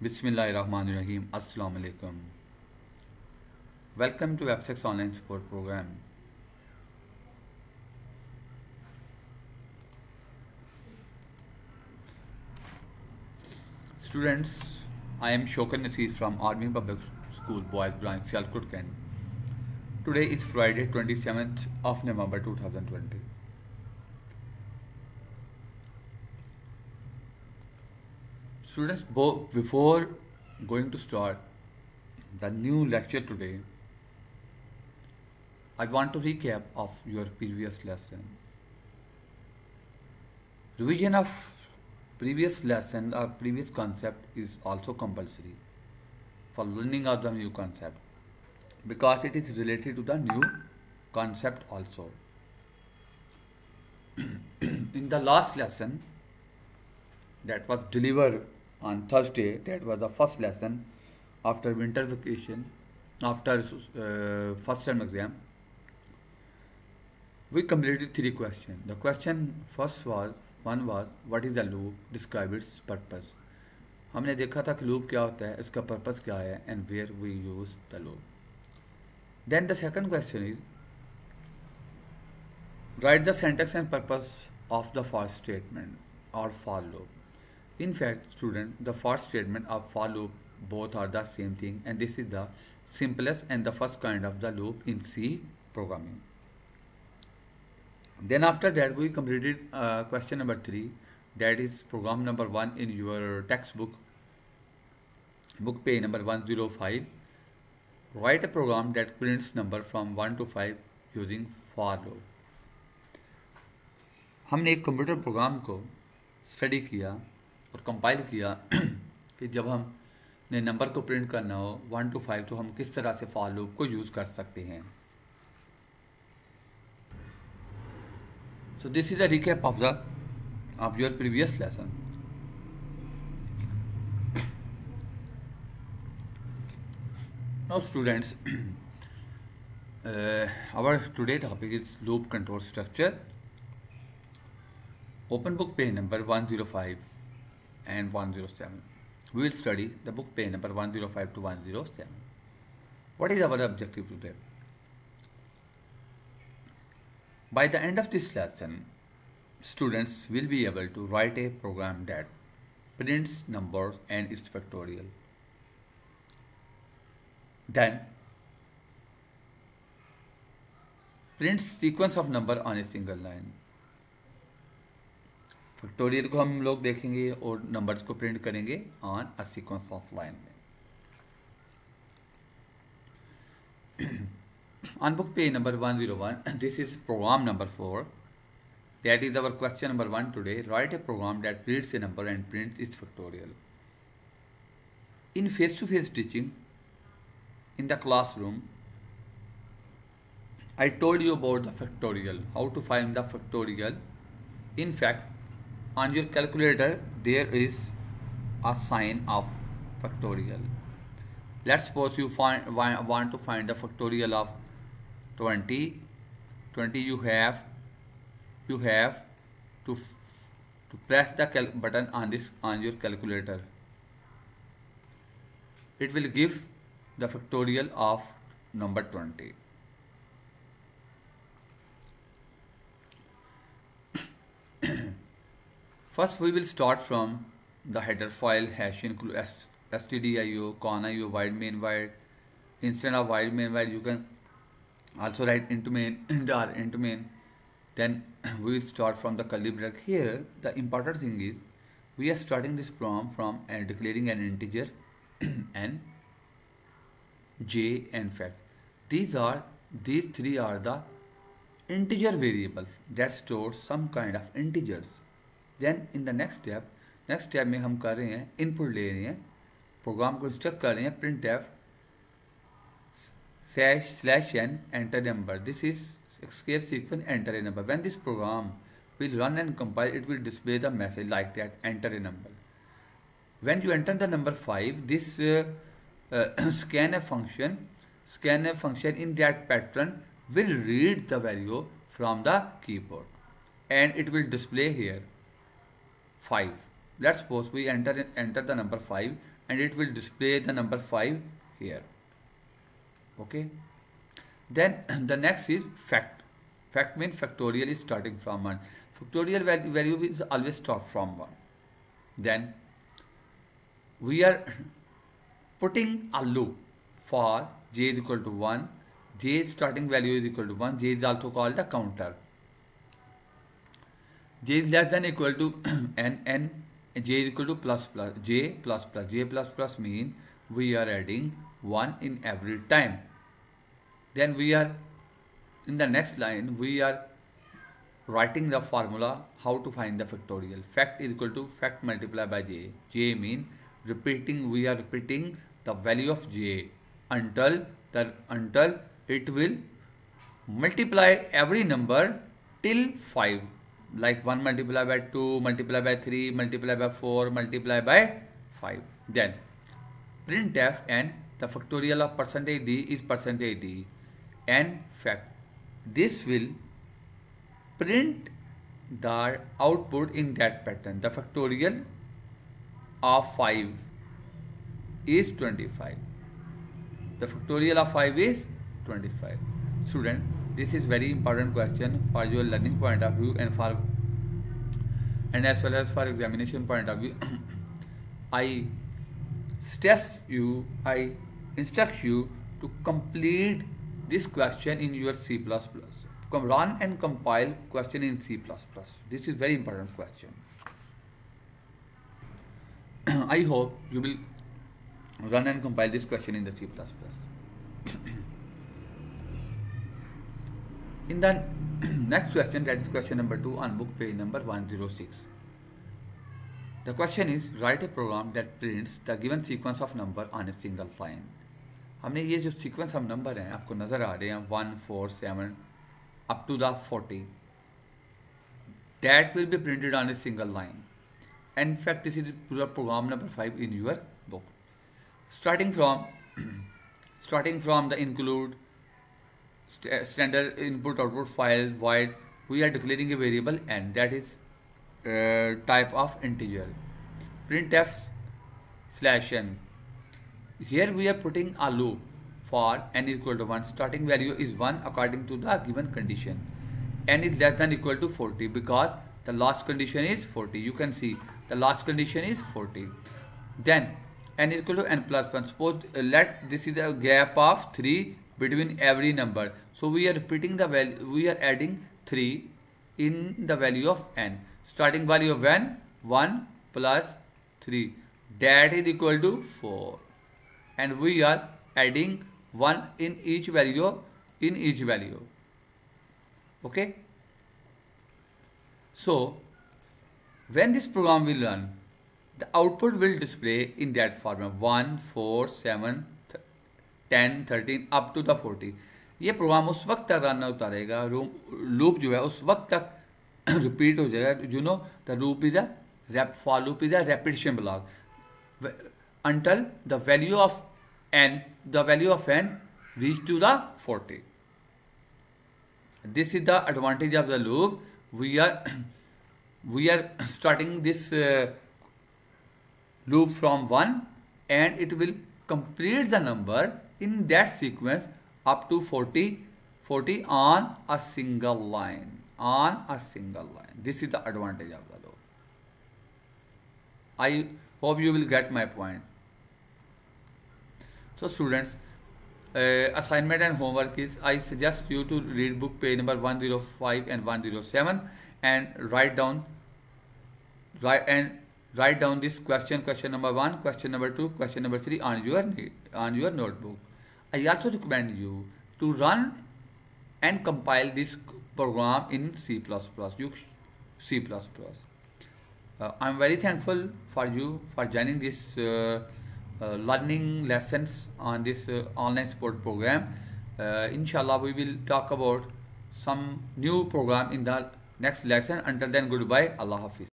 Bismillahirrahmanirrahim. Assalamu alaikum. Welcome to Websex Online Support Program. Students, I am Shokan Nasir from Army Public School Boys Branch, Sialkot, Kent. Today is Friday, 27th of November 2020. Students, before going to start the new lecture today, I want to recap of your previous lesson. Revision of previous lesson or previous concept is also compulsory for learning of the new concept because it is related to the new concept also. In the last lesson that was delivered on Thursday, that was the first lesson after winter vacation, after first term exam, we completed 3 questions. The question first was what is the loop, describe its purpose. हमने देखा था कि loop क्या होता है, इसका purpose क्या है, and where we use the loop. Then the second question is write the syntax and purpose of the for statement or for loop. In fact, student, the for statement of for loop both are the same thing, and this is the simplest and the first kind of the loop in C programming. Then after that we completed question number 3, that is program number 1 in your textbook, book page number 105. Write a program that prints number from 1 to 5 using for loop. हमने एक computer program को study किया और compile किया कि जब हमने number को प्रिंट करना हो 1 to 5 तो हम किस तरह से फॉर लूप को यूज़ कर सकते हैं. So this is a recap of your previous lesson. Now students, our today topic is loop control structure. Open book page number 105 and 107. We will study the book page number 105 to 107. What is our objective today? By the end of this lesson, students will be able to write a program that prints numbers and its factorial. Then prints sequence of number on a single line. Factorial को हम लोग देखेंगे और numbers को print करेंगे on a sequence of line में. On book page number 101, this is program number 4. That is our question number 1 today. Write a program that reads a number and prints its factorial. In face-to-face teaching, in the classroom, I told you about the factorial, how to find the factorial. In fact, on your calculator, there is a sign of factorial. Let's suppose you want to find the factorial of 20. You have to press the button on your calculator. It will give the factorial of number 20. First, we will start from the header file hash include stdio, conio, void main void. Instead of void main void, you can also write into main or into main. Then we will start from the curly bracket. Here, the important thing is we are starting this program from declaring an integer n, j, and fact. These 3 are the integer variable that stores some kind of integers. Then in the next step में हम कर रहे हैं input ले रहे हैं, programme को instruct कर रहे हैं printf /n enter number. This is escape sequence enter a number. When this program will run and compile, it will display the message like that, enter a number. When you enter the number 5, this scanf function in that pattern will read the value from the keyboard and it will display here 5. Let's suppose we enter the number 5. and it will display the number 5 here. Okay. Then the next is fact. Fact means factorial is starting from 1. Factorial value is always start from 1. Then we are putting a loop for j is equal to 1. J starting value is equal to 1. J is also called the counter. J is less than equal to n. J is equal to plus plus. J plus plus. J plus plus mean we are adding 1 in every time. Then we are in the next line we are writing the formula how to find the factorial. Fact is equal to fact multiplied by j. J mean repeating. We are repeating the value of j until it will multiply every number till 5. Like 1 multiplied by 2, multiplied by 3, multiplied by 4, multiplied by 5. Then printf and the factorial of percentage d is percentage d and fact. This will print the output in that pattern. The factorial of 5 is 25. The factorial of 5 is 25. Student, this is very important question for your learning point of view and as well as for examination point of view. I instruct you to complete this question in your C++. Run and compile question in C++. This is very important question. I hope you will run and compile this question in the C++. In the next question, that is question number 2 on book page number 106. The question is, write a program that prints the given sequence of number on a single line. हमने ये जो sequence of number हैं आपको नज़र आ रहे हैं 1, 4, 7 up to the 40. That will be printed on a single line. And in fact, this is program number 5 in your book. Starting from the include standard input output file void, we are declaring a variable n that is type of integer. Printf /n. Here we are putting a loop for n is equal to 1. Starting value is 1 according to the given condition. N is less than equal to 40 because the last condition is 40. You can see the last condition is 40. Then n is equal to n plus 1. Suppose let this is a gap of 3 between every number. So we are repeating the value. We are adding 3 in the value of n. Starting value of n 1 plus 3. That is equal to 4. And we are adding 1 in each value. Okay. So when this program will run, the output will display in that format 1, 4, 7, 10, 13 up to the 40. ये programme उस वक्त तक run होता रहेगा, loop जो है उस वक्त तक रिपीट हो जाएगा. You know the loop is a for loop is a repetition block until the value of n reach to the 40. This is the advantage of the loop. We are starting this loop from 1 and it will complete the number in that sequence up to 40 on a single line. This is the advantage of the loop. I hope you will get my point. So students, assignment and homework is, I suggest you to read book page number 105 and 107 and write down this question number 1, question number 2, question number 3 on your notebook. I also recommend you to run and compile this program in C++. I'm very thankful for you for joining this learning lessons on this online support program. Inshallah, we will talk about some new program in the next lesson. Until then, goodbye. Allah Hafiz.